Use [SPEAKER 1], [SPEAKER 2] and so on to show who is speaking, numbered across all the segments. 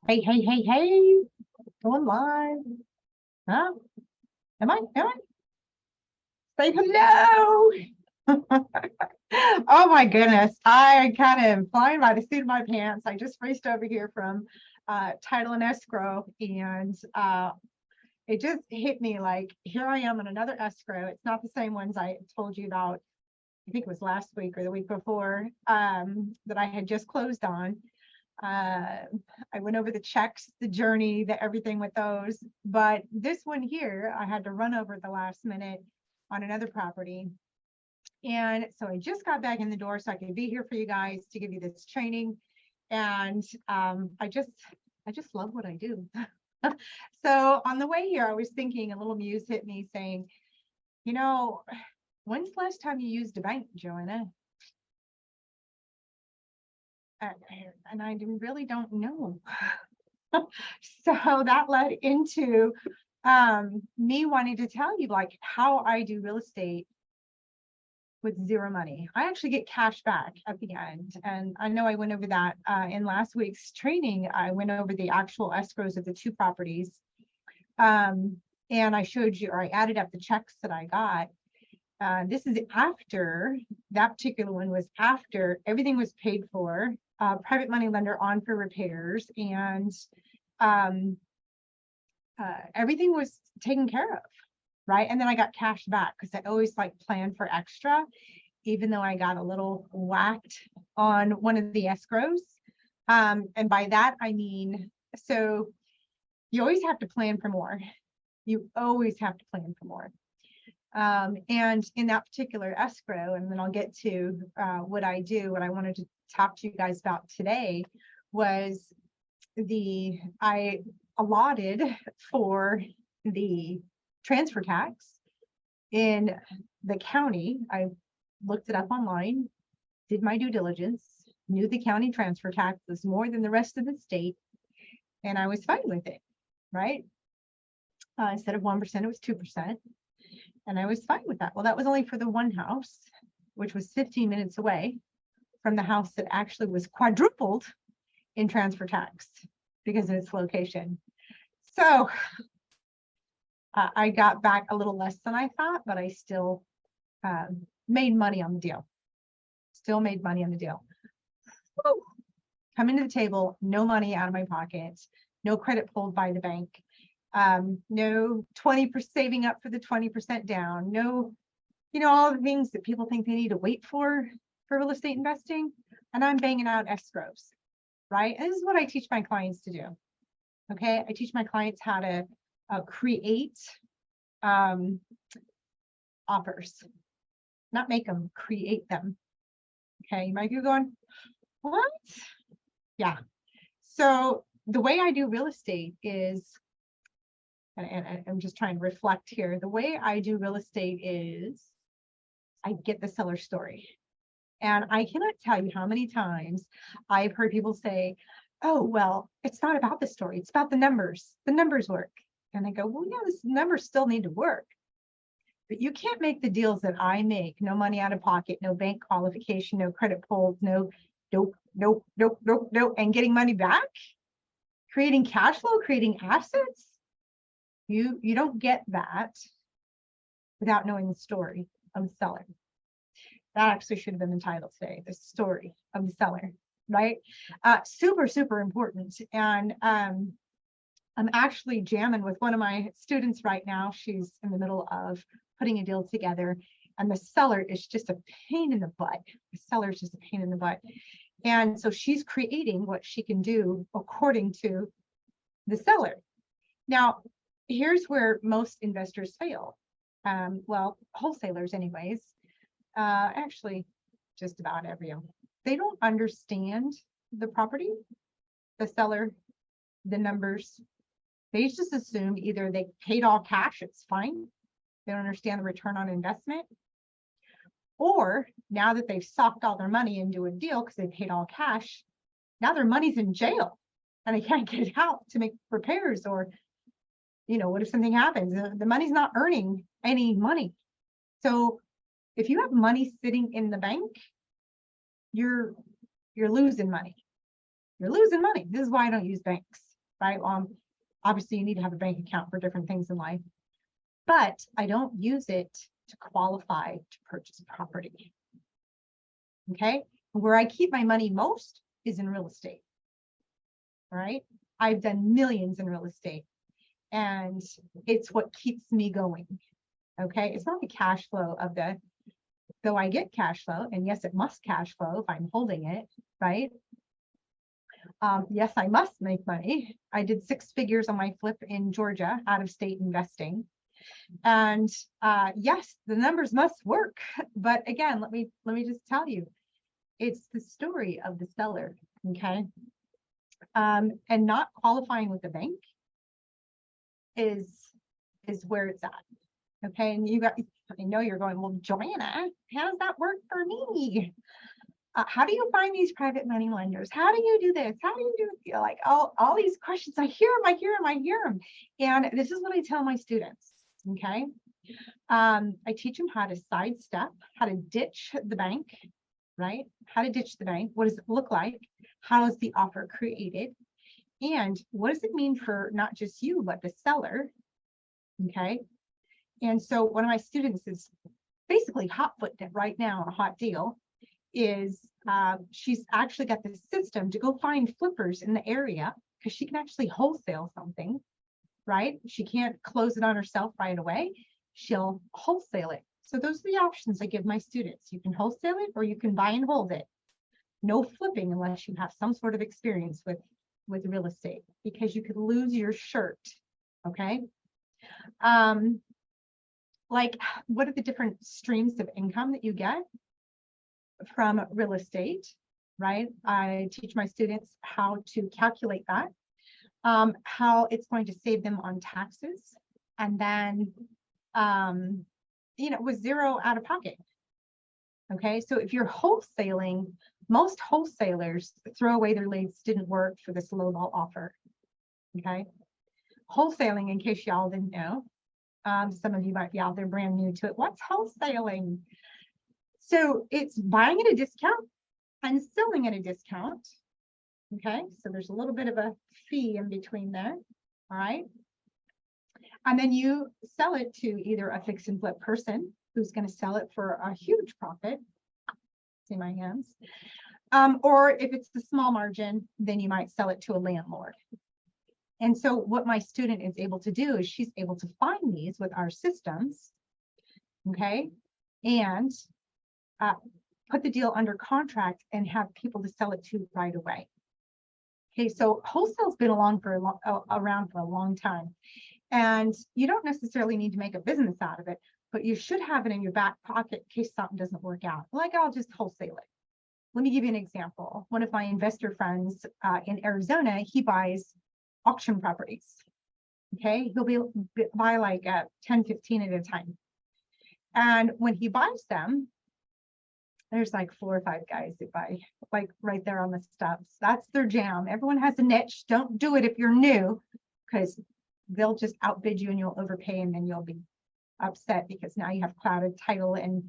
[SPEAKER 1] Hey, hey, hey, hey, going live. Huh? Am I? Say hello. Oh my goodness. I kind of am flying by the seat of my pants. I just raced over here from Title and Escrow, and it just hit me like, here I am in another escrow. It's not the same ones I told you about, I think it was last week or the week before, that I had just closed on. I went over the checks, the journey, everything with those. But this one here, I had to run over at the last minute on another property. And so I just got back in the door so I could be here for you guys to give you this training. And I just love what I do. So on the way here, I was thinking, a little muse hit me saying, you know, when's the last time you used a bank, Joanna? And I really don't know. So that led into me wanting to tell you like how I do real estate with zero money. I actually get cash back at the end. And I know I went over that in last week's training. I went over the actual escrows of the two properties. And I showed you, or I added up the checks that I got. This is after, that particular one was after everything was paid for, private money lender on for repairs, and everything was taken care of, right? And then I got cash back because I always like plan for extra, even though I got a little whacked on one of the escrows. And by that, I mean, so you always have to plan for more. You always have to plan for more. And in that particular escrow, and then I'll get to what I do, what I wanted to talk to you guys about today was I allotted for the transfer tax in the county. I looked it up online, did my due diligence, knew the county transfer tax was more than the rest of the state, and I was fine with it, right? Instead of 1%, it was 2%. And I was fine with that. Well, that was only for the one house, which was 15 minutes away from the house that actually was quadrupled in transfer tax because of its location. So I got back a little less than I thought, but I still made money on the deal. Still made money on the deal. Woo! Coming to the table, no money out of my pocket, no credit pulled by the bank. No 20% saving up for the 20% down, no, all the things that people think they need to wait for real estate investing. And I'm banging out escrows, right? And this is what I teach my clients to do. Okay. I teach my clients how to create offers, not make them, create them. Okay. You might be going, what? Yeah. So the way I do real estate is, and I'm just trying to reflect here. The way I do real estate is I get the seller story. And I cannot tell you how many times I've heard people say, oh, well, it's not about the story. It's about the numbers. The numbers work. And I go, well, yeah, the numbers still need to work. But you can't make the deals that I make. No money out of pocket, no bank qualification, no credit pulls, no, nope, and getting money back, creating cash flow, creating assets. You don't get that without knowing the story of the seller. That actually should have been the title today, the story of the seller, right? Super, super important. And I'm actually jamming with one of my students right now. She's in the middle of putting a deal together, and the seller is just a pain in the butt. The seller is just a pain in the butt. And so she's creating what she can do according to the seller. Now, here's where most investors fail. Well, wholesalers anyways, actually just about everyone. They don't understand the property, the seller, the numbers. They just assume either they paid all cash, it's fine. They don't understand the return on investment. Or now that they've socked all their money into a deal because they paid all cash, now their money's in jail and they can't get it out to make repairs, or what if something happens? The money's not earning any money. So if you have money sitting in the bank, you're losing money. You're losing money. This is why I don't use banks. right? Obviously you need to have a bank account for different things in life, but I don't use it to qualify to purchase property. Okay. Where I keep my money most is in real estate. All right. I've done millions in real estate, and it's what keeps me going. Okay. It's not the cash flow of though I get cash flow, and yes, it must cash flow if I'm holding it, right? Yes, I must make money. I did 6 figures on my flip in Georgia, out of state investing. And yes, the numbers must work. But again, let me just tell you, it's the story of the seller. Okay. And not qualifying with the bank is where it's at. Okay. And I know you're going, well, Joanna, how does that work for me? How do you find these private money lenders? How do you do this? How do you do it? Like all these questions, I hear them. And this is what I tell my students. Okay. I teach them how to sidestep, how to ditch the bank, right? How to ditch the bank. What does it look like? How is the offer created? And what does it mean for not just you, but the seller? Okay. And so one of my students is basically hot-footing it right now on a hot deal. She's actually got the system to go find flippers in the area, because she can actually wholesale something, right? She can't close it on herself right away. She'll wholesale it. So those are the options I give my students. You can wholesale it, or you can buy and hold it. No flipping unless you have some sort of experience with real estate, because you could lose your shirt. Okay. Like, what are the different streams of income that you get from real estate, right? I teach my students how to calculate that, how it's going to save them on taxes, and then, with zero out of pocket. Okay, so if you're wholesaling, most wholesalers throw away their leads, didn't work for this lowball offer. Okay, wholesaling, in case y'all didn't know, some of you might be out there brand new to it. What's wholesaling? So it's buying at a discount and selling at a discount. Okay, so there's a little bit of a fee in between there. All right. And then you sell it to either a fix and flip person who's going to sell it for a huge profit. See my hands. Or if it's the small margin, then you might sell it to a landlord. And so what my student is able to do is she's able to find these with our systems. Okay. And put the deal under contract and have people to sell it to right away. Okay, so wholesale's been around for a long time, and you don't necessarily need to make a business out of it, but you should have it in your back pocket in case something doesn't work out. Like, I'll just wholesale it. Let me give you an example. One of my investor friends in Arizona, he buys auction properties. Okay, he'll buy like 10, 15 at a time. And when he buys them, there's like 4 or 5 guys that buy, like right there on the steps. That's their jam. Everyone has a niche. Don't do it if you're new, because they'll just outbid you and you'll overpay, and then you'll be upset because now you have clouded title, and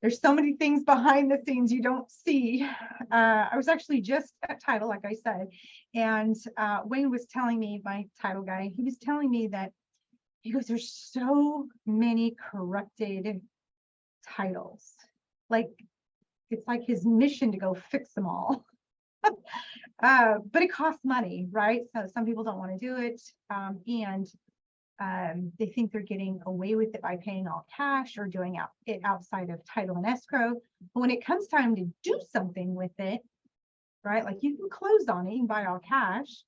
[SPEAKER 1] there's so many things behind the scenes you don't see. I was actually just at title, like I said, and Wayne was telling me, my title guy, he was telling me that, he goes, there's so many corrupted titles. Like, it's like his mission to go fix them all. But it costs money, right? So some people don't want to do it. And they think they're getting away with it by paying all cash or doing it outside of title and escrow. But when it comes time to do something with it, right? Like, you can close on it, you can buy all cash.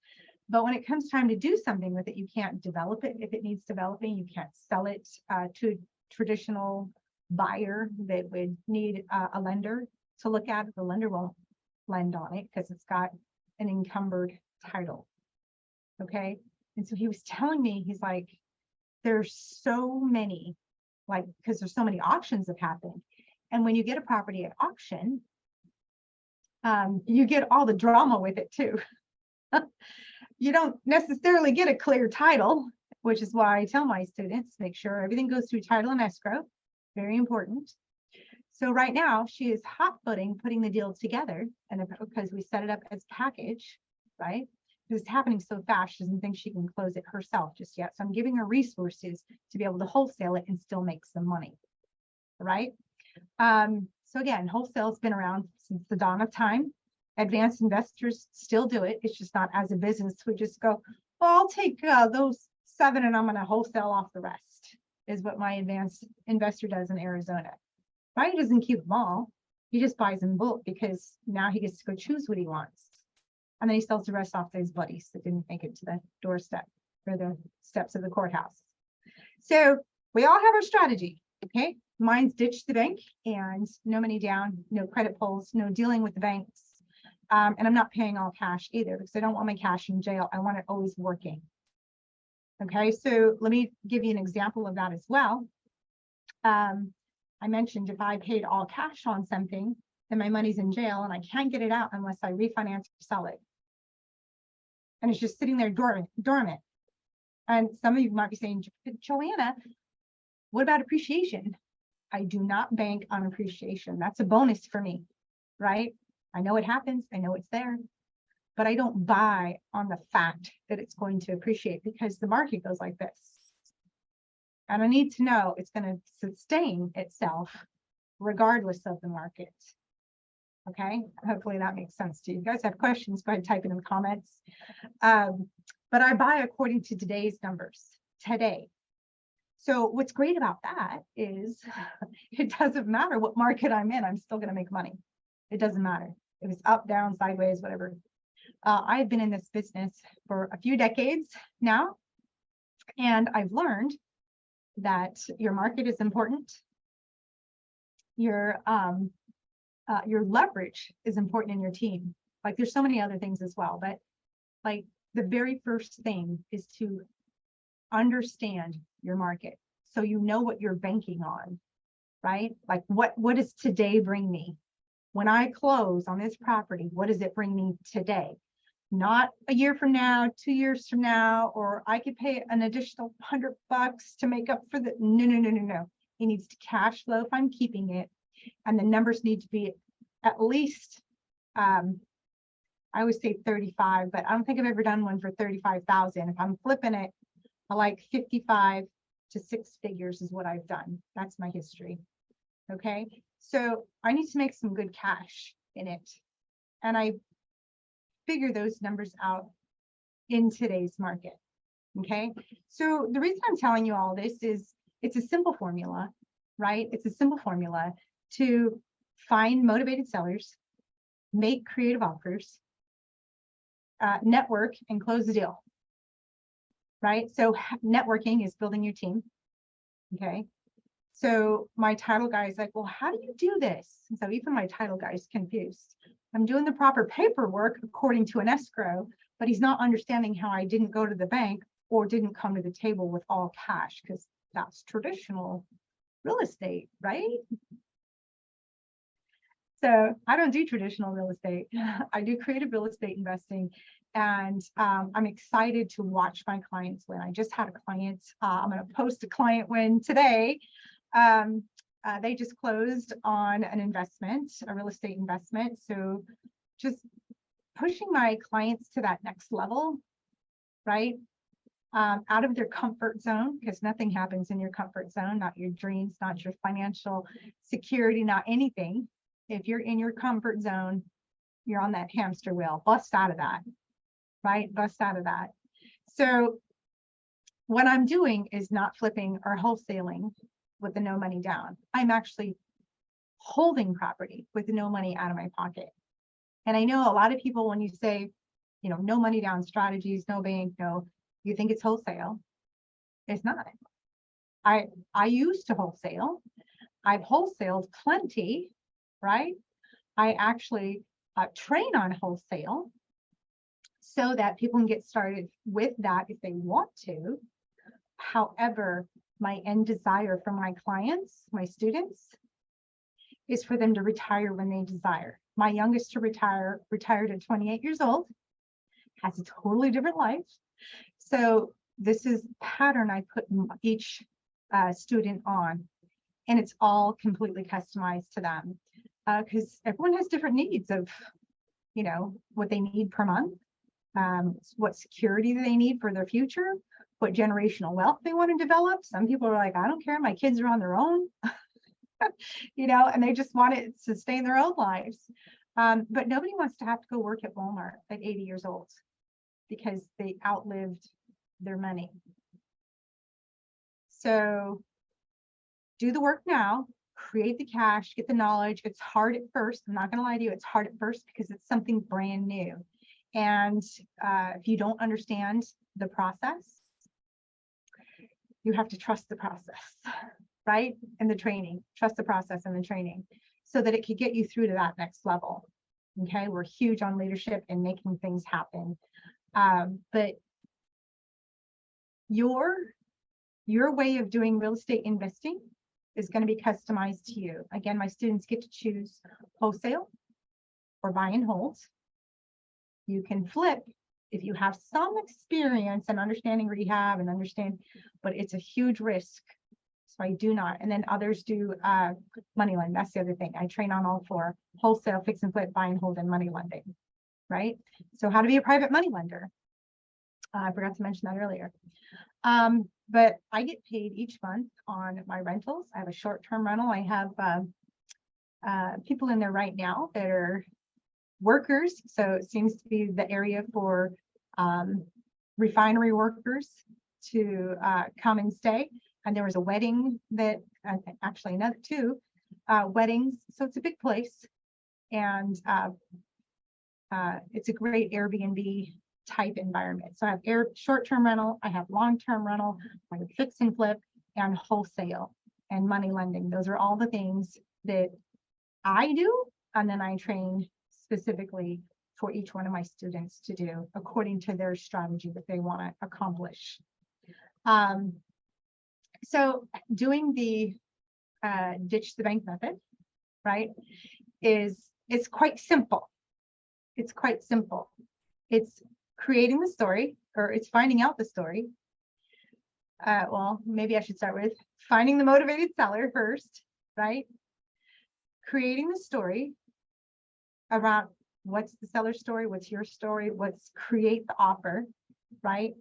[SPEAKER 1] But when it comes time to do something with it, you can't develop it if it needs developing. You can't sell it to a traditional buyer that would need a lender to look at it. The lender won't lend on it because it's got an encumbered title. Okay. And so he was telling me, he's like, there's so many, like, because there's so many auctions that happen. And when you get a property at auction, you get all the drama with it too. You don't necessarily get a clear title, which is why I tell my students, make sure everything goes through title and escrow. Very important. So right now she is hot-footing putting the deal together, and because we set it up as package, right? because it's happening so fast, she doesn't think she can close it herself just yet. So I'm giving her resources to be able to wholesale it and still make some money, right? So again, wholesale has been around since the dawn of time. Advanced investors still do it. It's just not as a business. We just go, well, I'll take those 7 and I'm going to wholesale off the rest, is what my advanced investor does in Arizona. Right? He doesn't keep them all. He just buys in bulk because now he gets to go choose what he wants. And then he sells the rest off to his buddies that didn't make it to the doorstep or the steps of the courthouse. So we all have our strategy. Okay. Mine's ditch the bank and no money down, no credit pulls, no dealing with the banks. And I'm not paying all cash either because I don't want my cash in jail. I want it always working. Okay. So let me give you an example of that as well. I mentioned if I paid all cash on something, then my money's in jail and I can't get it out unless I refinance or sell it. And it's just sitting there dormant. And some of you might be saying, Joanna, what about appreciation? I do not bank on appreciation. That's a bonus for me, right? I know it happens. I know it's there. But I don't buy on the fact that it's going to appreciate because the market goes like this. And I need to know it's going to sustain itself regardless of the market. Okay, hopefully that makes sense to you. If you guys have questions, go ahead and type it in the comments. But I buy according to today's numbers, today. So what's great about that is it doesn't matter what market I'm in, I'm still going to make money. It doesn't matter if it's up, down, sideways, whatever. I've been in this business for a few decades now, and I've learned that your market is important. Your leverage is important in your team. Like there's so many other things as well, but like the very first thing is to understand your market. So you know what you're banking on, right? Like what does today bring me? When I close on this property, what does it bring me today? Not a year from now, 2 years from now, or I could pay an additional $100 to make up for the, no. It needs to cash flow if I'm keeping it. And the numbers need to be at least, I always say 35, but I don't think I've ever done one for 35,000. If I'm flipping it, I like 55 to 6 figures is what I've done. That's my history. Okay. So I need to make some good cash in it. And I figure those numbers out in today's market. Okay. So the reason I'm telling you all this is it's a simple formula, right? It's a simple formula to find motivated sellers, make creative offers, network, and close the deal, right? So networking is building your team, okay? So my title guy is like, well, how do you do this? And so even my title guy is confused. I'm doing the proper paperwork according to an escrow, but he's not understanding how I didn't go to the bank or didn't come to the table with all cash because that's traditional real estate, right? So I don't do traditional real estate. I do creative real estate investing. And I'm excited to watch my clients win. I just had a client, I'm going to post a client win today. They just closed on an investment, a real estate investment. So just pushing my clients to that next level, right? Out of their comfort zone, because nothing happens in your comfort zone, not your dreams, not your financial security, not anything. If you're in your comfort zone, you're on that hamster wheel. Bust out of that, right? Bust out of that. So what I'm doing is not flipping or wholesaling with the no money down. I'm actually holding property with no money out of my pocket. And I know a lot of people, when you say, you know, no money down strategies, no bank, no, you think it's wholesale. It's not. I used to wholesale. I've wholesaled plenty, right? I actually train on wholesale so that people can get started with that if they want to. However, my end desire for my clients, my students, is for them to retire when they desire. My youngest to retired at 28 years old, has a totally different life. So this is the pattern I put each student on, and it's all completely customized to them because everyone has different needs of, you know, what they need per month. what security they need for their future, what generational wealth they want to develop. Some people are like, I don't care, my kids are on their own, and they just want it to sustain their own lives. But nobody wants to have to go work at Walmart at 80 years old because they outlived their money. So do the work now, create the cash, get the knowledge. It's hard at first. I'm not going to lie to you. It's hard at first because it's something brand new. And if you don't understand the process, you have to trust the process, right? And the training, trust the process and the training so that it could get you through to that next level. Okay, we're huge on leadership and making things happen. But your way of doing real estate investing is going to be customized to you. Again, my students get to choose wholesale or buy and hold. You can flip if you have some experience and understanding rehab and understand, but it's a huge risk. So I do not. And then others do money lending. That's the other thing. I train on all four: wholesale, fix and flip, buy and hold, and money lending. Right? So how to be a private money lender. I forgot to mention that earlier. But I get paid each month on my rentals. I have a short-term rental. I have people in there right now that are workers. So it seems to be the area for refinery workers to come and stay. And there was a wedding that actually another two weddings. So it's a big place. And it's a great Airbnb type environment. So I have short-term rental, I have long-term rental, I have fix and flip, and wholesale and money lending. Those are all the things that I do, and then I train specifically for each one of my students to do according to their strategy that they want to accomplish. So doing the ditch the bank method, right, it's quite simple. It's quite simple. It's creating the story, or it's finding out the story. Well, maybe I should start with finding the motivated seller first, right? Creating the story around what's the seller's story, what's your story, what's create the offer, right?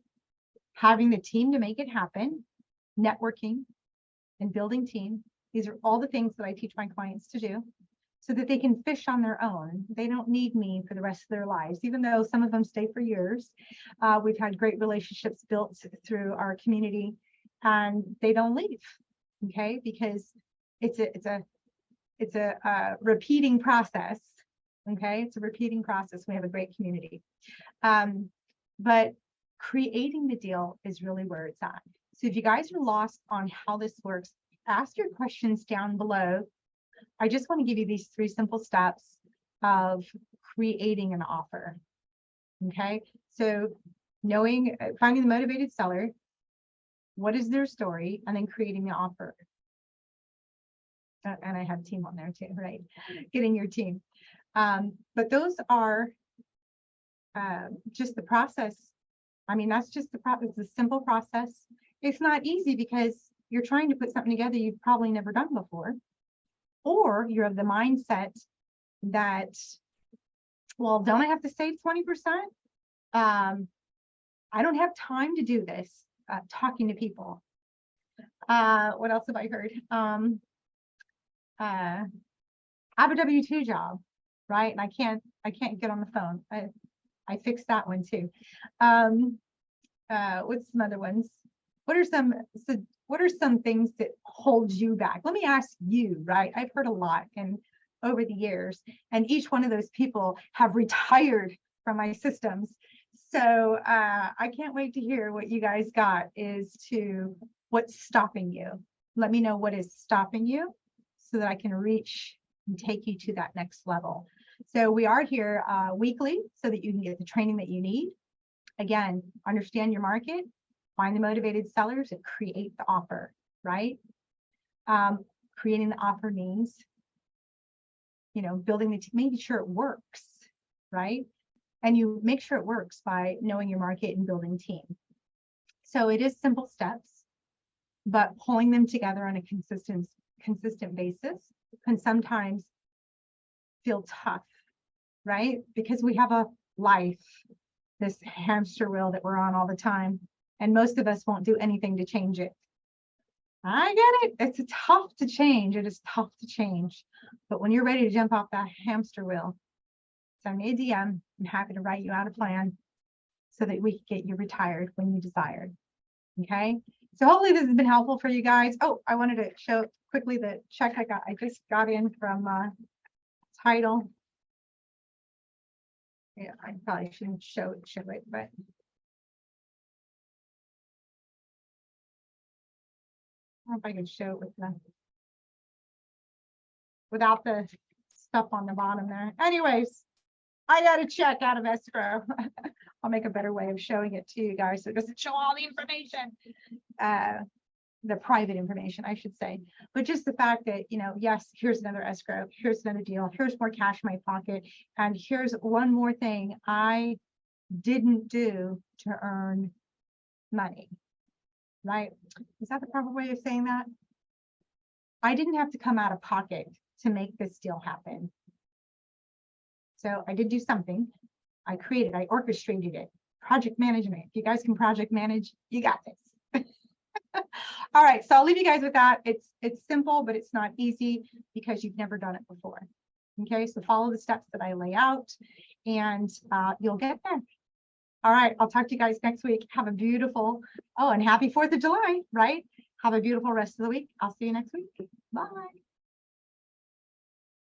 [SPEAKER 1] Having the team to make it happen, networking and building team. These are all the things that I teach my clients to do so that they can fish on their own. They don't need me for the rest of their lives, even though some of them stay for years. We've had great relationships built through our community, and they don't leave, okay? Because it's a repeating process, okay? It's a repeating process. We have a great community. But creating the deal is really where it's at. So if you guys are lost on how this works, ask your questions down below. I just want to give you these 3 simple steps of creating an offer. Okay, so finding the motivated seller, what is their story, and then creating the offer. And I have team on there too, right? Getting your team. But those are just the process. I mean, that's just the process. It's a simple process. It's not easy because you're trying to put something together you've probably never done before. Or you're of the mindset that, well, don't I have to save 20%? I don't have time to do this, talking to people. What else have I heard? I have a W-2 job, right? And I can't get on the phone. I fixed that one too. What's some other ones? What are some things that hold you back? Let me ask you, right? I've heard a lot over the years, and each one of those people have retired from my systems. So I can't wait to hear what you guys got what's stopping you. Let me know what is stopping you so that I can reach and take you to that next level. So we are here weekly so that you can get the training that you need. Again, understand your market, find the motivated sellers, and create the offer, right? Creating the offer means, building making sure it works, right? And you make sure it works by knowing your market and building team. So it is simple steps, but pulling them together on a consistent basis can sometimes feel tough, right? Because we have a life this hamster wheel that we're on all the time. And most of us won't do anything to change it. I get it. It's tough to change. It is tough to change. But when you're ready to jump off that hamster wheel, send me a DM. I'm happy to write you out a plan so that we can get you retired when you desired. Okay. So hopefully this has been helpful for you guys. Oh, I wanted to show quickly the check I just got in from Title. Yeah, I probably shouldn't show it, but I don't know if I can show it with without the stuff on the bottom there. Anyways, I got a check out of escrow. I'll make a better way of showing it to you guys so it doesn't show all the information, the private information, I should say. But just the fact that, you know, yes, here's another escrow, here's another deal, here's more cash in my pocket, and here's one more thing I didn't do to earn money, right? Is that the proper way of saying that? I didn't have to come out of pocket to make this deal happen. So I did do something. I orchestrated it. Project management. If you guys can project manage, you got this. All right, so I'll leave you guys with that. It's simple, but it's not easy because you've never done it before. Okay, so follow the steps that I lay out and you'll get there. All right, I'll talk to you guys next week. Have a beautiful, and happy 4th of July, right? Have a beautiful rest of the week. I'll see you next week. Bye.